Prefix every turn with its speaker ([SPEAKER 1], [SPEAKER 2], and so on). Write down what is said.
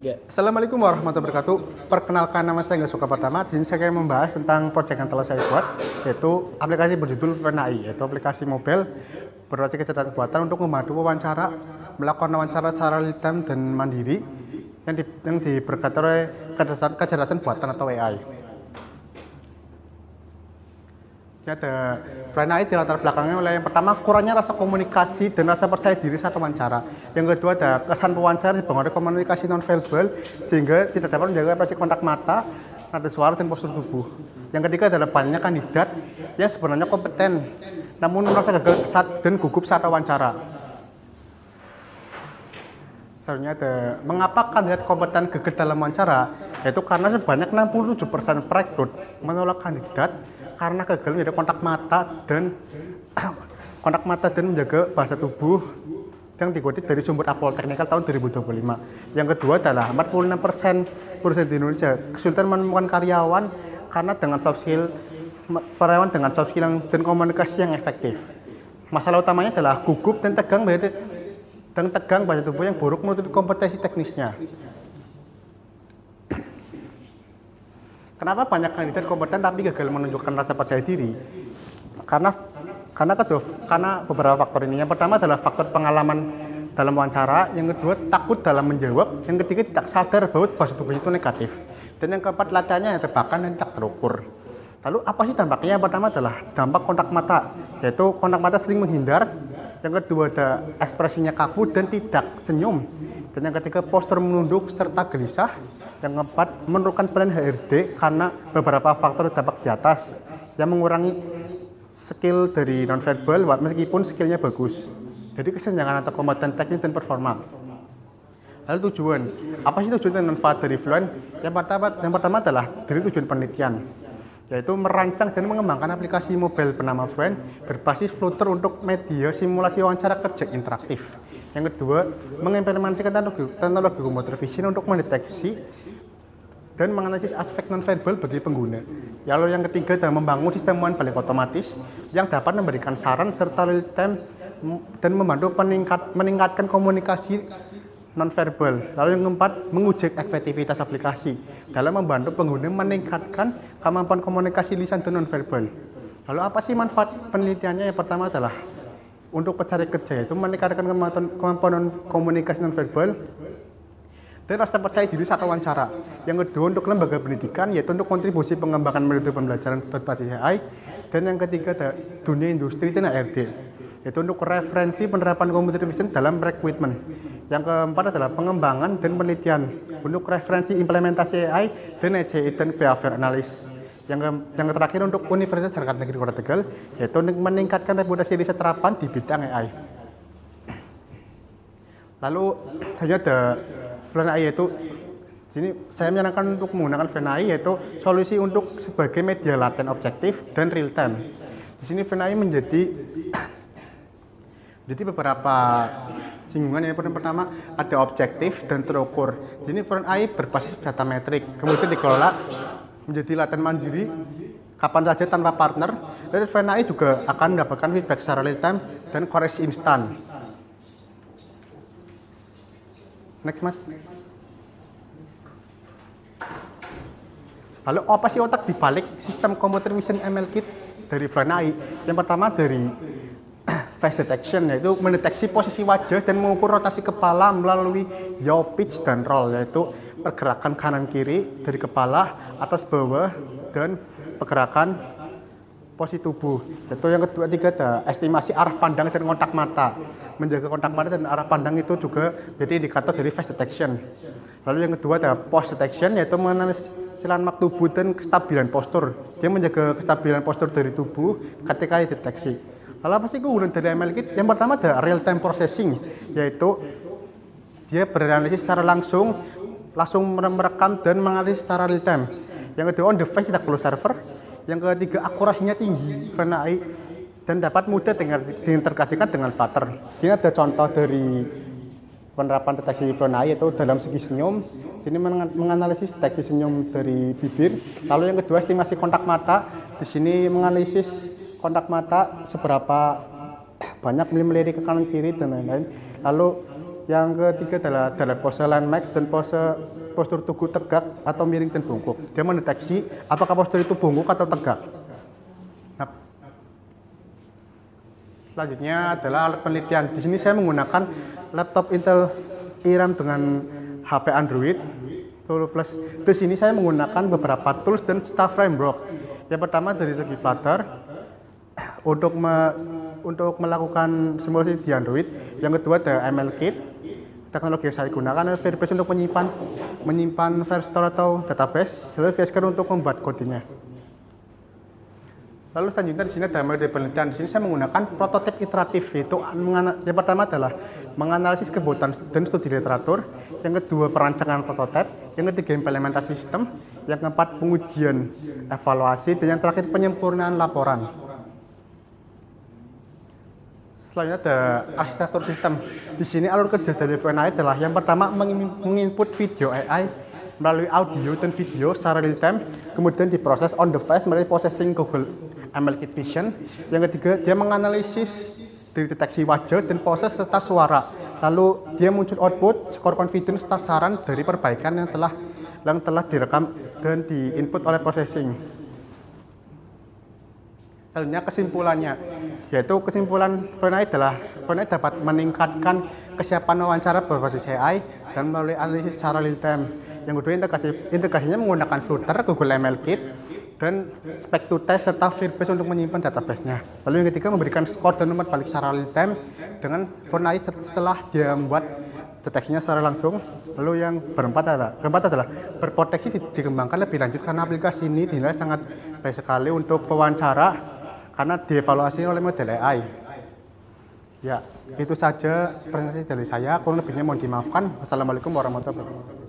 [SPEAKER 1] Ya.
[SPEAKER 2] Assalamualaikum warahmatullahi wabarakatuh. Perkenalkan, nama saya Nggak Suka Pertama. Di sini saya akan membahas tentang proyek yang telah saya buat, yaitu aplikasi berjudul FriendAI, yaitu aplikasi mobile berbasis kecerdasan buatan untuk membantu wawancara, melakukan wawancara secara real time dan mandiri yang diberkati oleh kecerdasan buatan atau AI. Ini ada FriendAI di latar belakangnya oleh yang pertama kurangnya rasa komunikasi dan rasa percaya diri saat wawancara. Yang kedua ada kesan pewawancara dipengaruhi komunikasi nonverbal sehingga tidak dapat menjaga ekspresi kontak mata, nada suara dan postur tubuh. Yang ketiga adalah banyaknya kandidat yang sebenarnya kompeten namun merasa gagal dan gugup saat wawancara. Selanjutnya ada mengapa kandidat kompeten gagal dalam wawancara, yaitu karena sebanyak 67% perekrut menolak kandidat karena gagal menjaga kontak mata dan menjaga bahasa tubuh yang dikutip dari sumber Apple Technical tahun 2025. Yang kedua adalah 46% perusahaan di Indonesia kesulitan menemukan karyawan karena dengan soft skill dan komunikasi yang efektif. Masalah utamanya adalah gugup dan tegang bahasa tubuh yang buruk menutupi kompetensi teknisnya. Kenapa banyak kandidat kompeten tapi gagal menunjukkan rasa percaya diri? Karena beberapa faktor ini. Yang pertama adalah faktor pengalaman dalam wawancara, yang kedua takut dalam menjawab, yang ketiga tidak sadar bahwa bahasa tubuh itu negatif, dan yang keempat latihannya yang terbakar dan tidak terukur. Lalu apa sih dampaknya? Yang pertama adalah dampak kontak mata, yaitu kontak mata sering menghindar. Yang kedua ada ekspresinya kaku dan tidak senyum. Dan yang ketiga postur menunduk serta gelisah. Yang keempat menurunkan plan HRD karena beberapa faktor dampak di atas yang mengurangi skill dari nonverbal meskipun skillnya bagus. Jadi kesenjangan antara kompeten teknis dan performa. Lalu tujuan, apa sih tujuan dan manfaat dari Fluent? Yang pertama adalah dari tujuan penelitian, yaitu merancang dan mengembangkan aplikasi mobile bernama Fluent berbasis Flutter untuk media simulasi wawancara kerja interaktif. Yang kedua, mengimplementasikan teknologi computer vision untuk mendeteksi dan menganalisis aspek nonverbal bagi pengguna. Lalu yang ketiga adalah membangun sistem one balik otomatis yang dapat memberikan saran serta real time dan membantu meningkatkan komunikasi nonverbal. Lalu yang keempat, menguji efektivitas aplikasi dalam membantu pengguna meningkatkan kemampuan komunikasi lisan dan nonverbal. Lalu apa sih manfaat penelitiannya? Yang pertama adalah untuk pencari kerja, yaitu meningkatkan kemampuan komunikasi nonverbal dan rasa percaya diri saat wawancara. Yang kedua untuk lembaga pendidikan, yaitu untuk kontribusi pengembangan metode pembelajaran berbasis AI. Dan yang ketiga ada dunia industri dan HRD, yaitu untuk referensi penerapan computer vision dalam rekrutmen. Yang keempat adalah pengembangan dan penelitian untuk referensi implementasi AI dan ECI dan behavior analysis. Yang terakhir untuk Universitas Harkat Negeri Kota Tegal, yaitu untuk meningkatkan reputasi riset terapan di bidang AI. Lalu selanjutnya ada FriendAI, yaitu sini saya menyarankan untuk menggunakan FriendAI, yaitu solusi untuk sebagai media laten objektif dan real time. Di sini FriendAI menjadi beberapa singgungan. Yang pertama ada objektif dan terukur. Di sini FriendAI berbasis data metrik, kemudian dikelola menjadi laten mandiri kapan saja tanpa partner, dan FriendAI juga akan mendapatkan feedback secara real time dan koreksi instan. Next mas. Lalu apa sih otak dibalik sistem computer vision ML Kit dari FriendAI? Yang pertama dari face detection, yaitu mendeteksi posisi wajah dan mengukur rotasi kepala melalui yaw, pitch, dan roll, yaitu pergerakan kanan kiri dari kepala, atas bawah, dan pergerakan posisi tubuh. Itu yang ketiga ada estimasi arah pandang dan kontak mata. Menjaga kontak mata dan arah pandang itu juga jadi indikator dari face detection. Lalu yang kedua ada pose detection, yaitu menganalisis landmark tubuh dan kestabilan postur. Dia menjaga kestabilan postur dari tubuh ketika dideteksi. Lalu apa sih keunggulan dari ML Kit? Yang pertama ada real time processing, yaitu dia beranalisis secara langsung merekam dan menganalisis secara real time. Yang kedua on device, tidak perlu server. Yang ketiga akurasinya tinggi FriendAI dan dapat mudah diintegrasikan dengan Flutter. Ini ada contoh dari penerapan deteksi FriendAI, yaitu dalam segi senyum. Sini menganalisis deteksi senyum dari bibir. Lalu yang kedua estimasi kontak mata. Di sini menganalisis kontak mata seberapa banyak melirik ke kanan kiri dan lain-lain. Lalu Yang ketiga adalah pose landmark dan postur tubuh tegak atau miring dan bungkuk. Dia mendeteksi apakah postur itu bungkuk atau tegak. Nah, selanjutnya adalah alat penelitian. Di sini saya menggunakan laptop Intel iRAM dengan HP Android Plus. Di sini saya menggunakan beberapa tools dan staff framework. Yang pertama dari segi Flutter untuk melakukan simulasi di Android. Yang kedua ada MLKit. Teknologi yang saya gunakan adalah Firebase untuk menyimpan file store atau database, lalu VSCode untuk membuat codingnya. Lalu selanjutnya di sini ada metode penelitian. Di sini saya menggunakan prototipe iteratif, yaitu yang pertama adalah menganalisis kebutuhan dan studi literatur, yang kedua perancangan prototipe, yang ketiga implementasi sistem, yang keempat pengujian evaluasi, dan yang terakhir penyempurnaan laporan. Selanjutnya ada arsitektur sistem. Di sini alur kerja dari VNAI adalah yang pertama menginput video AI melalui audio dan video secara real time, kemudian diproses on device melalui processing Google MLKit Vision. Yang ketiga, dia menganalisis dari deteksi wajah dan proses serta suara. Lalu dia muncul output, skor confidence serta saran dari perbaikan yang telah direkam dan diinput oleh processing. Selanjutnya kesimpulannya, yaitu kesimpulan VNAI adalah VNAI dapat meningkatkan kesiapan wawancara berbasis AI dan melalui analisis secara real time. Yang kedua, integrasinya menggunakan Flutter, Google MLKit, dan spec to test serta Firebase untuk menyimpan database-nya. Lalu yang ketiga, memberikan skor dan umpan balik secara real time dengan VNAI setelah dia membuat deteksinya secara langsung. Lalu yang keempat adalah berpotensi dikembangkan lebih lanjut karena aplikasi ini dinilai sangat baik sekali untuk pewawancara karena dievaluasi oleh model AI. Ya, itu saja presentasi dari saya. Kurang lebihnya mohon dimaafkan. Wassalamualaikum warahmatullahi wabarakatuh.